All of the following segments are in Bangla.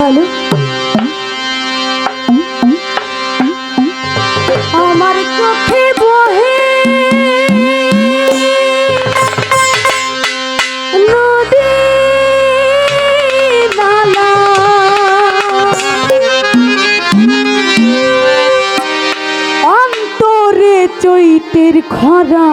বলো আমার চোখে বহে নদী নালা অন্তরে চৈতের খরা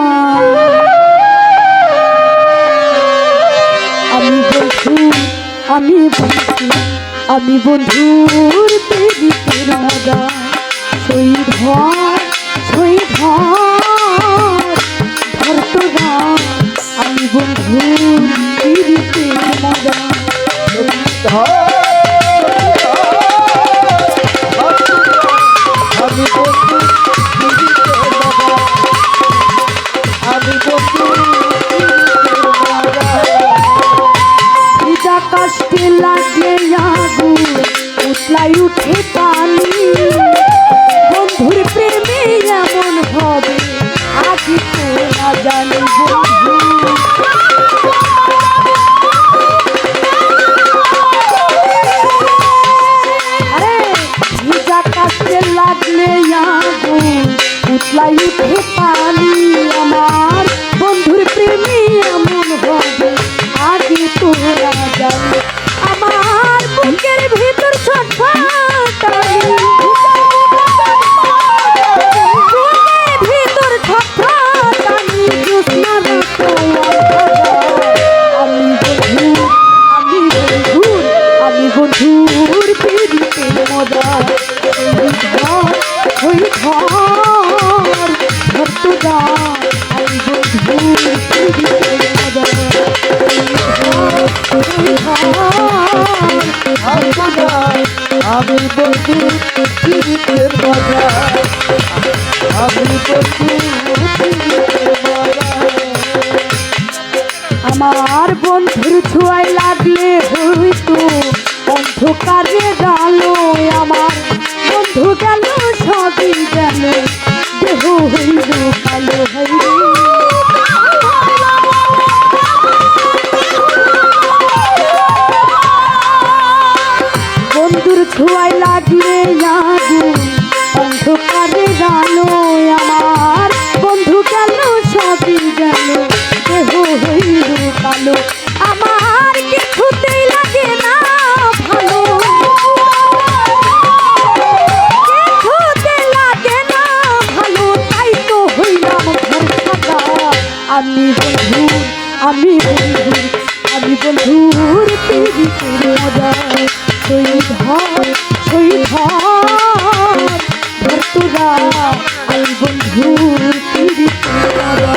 আমি বন্ধুর প্রেমিকের মজা শহীদ ধরতরা আমি বন্ধুর প্রেমিকের মজা আমি বন্ধু আমি বন্ধু কষ্টে লাগে আগুন উতলাই উঠে পানি বন্ধুর প্রেমে এমন হবে আজ তো না জানি বন্ধু আরে ভিজা কষ্টে লাগলে আগুন উতলাই উঠে পানি আমার বন্ধুর প্রেমে এমন হবে আগে তোরা জানি আমার বুকের ভিতর ছটফটানি ভিতর ছটফটানি আমি বন্ধুর প্রেমিকের মজা হই ঘর ভক্তরা আমি বন্ধুর প্রেমিকের মজা আমি বন্ধু জীবিতের মজা আমি বন্ধু জীবিতের মজা আমার বন্ধুর ছোঁয়ায় লাগলে হইতো অন্ধকারে গেল আমার বন্ধু গেল সবই গেল দেহ হইল কালো হইল বন্ধুর ছোঁয়ায় লাগলে আগুন অন্ধকারে গেল আমার বন্ধু গেল সবই গেল দেহ হইল কালো আমার কিছুতেই লাগে না ভালো কিছুতে লাগে না ভালো তাই তো হইলাম ঘর থাকা আমি বন্ধুর প্রেমিকের মজা শহীদ ধরতরা আমি বন্ধুর প্রেমিকের মজা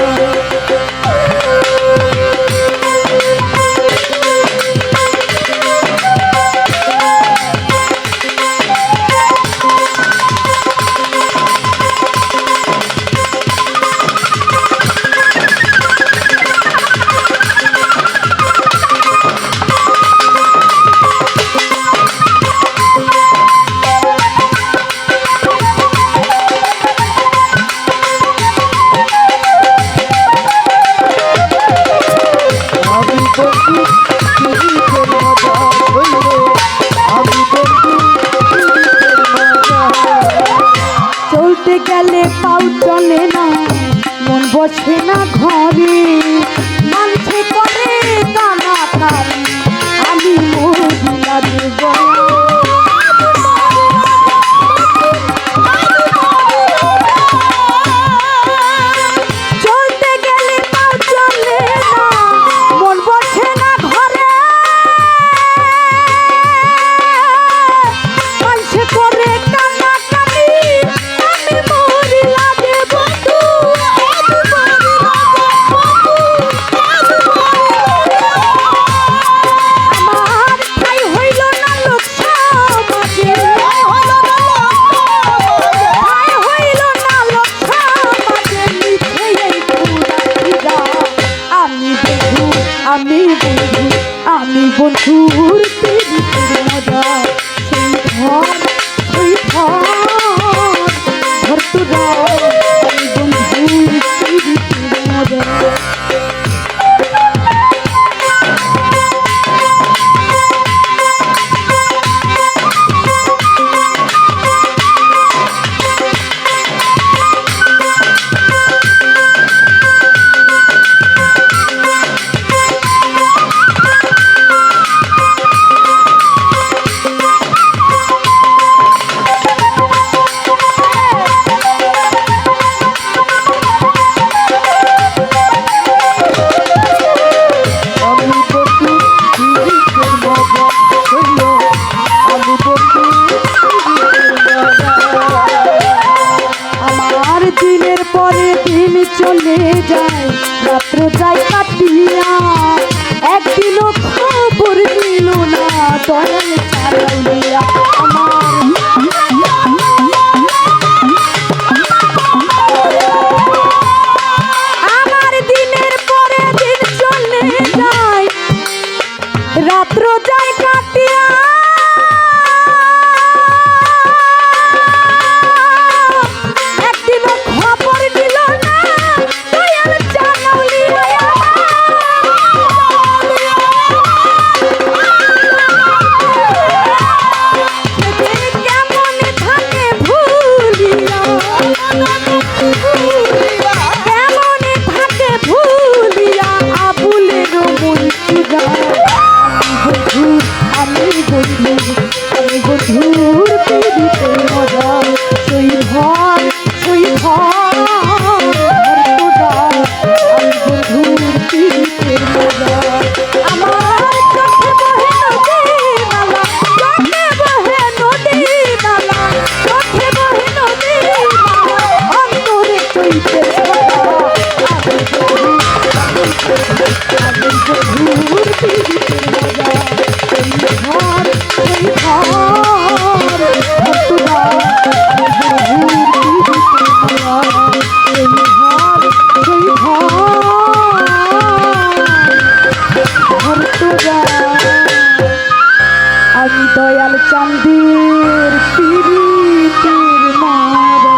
যায় রাত্র যায় কাটিয়া একদিনও খবর দিল না দয়াল চালাইয়া আমার দিনের পরে দিন চলে যায় রাত্র যায় কাটিয়া একদিনও খবর দিল না দয়াল চালাইয়া কেমন থাকে ভুলিয়া কেমন থাকে ভুলিয়া আবুলের মন চুরা আমি বন্ধুর পিড়িতে মজা সই ভর আমি বন্ধুর পিড়িতে মজা আমার চোখে বহে নদী নালা চোখে বহে নদী নালা চোখে বহে নদী নালা অন্তরে চইতে আমি বন্ধুর পিড়িতে মজা ঘর আমি দয়াল চান্দের পিরিতির মারা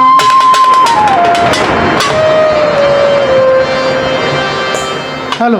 হ্যালো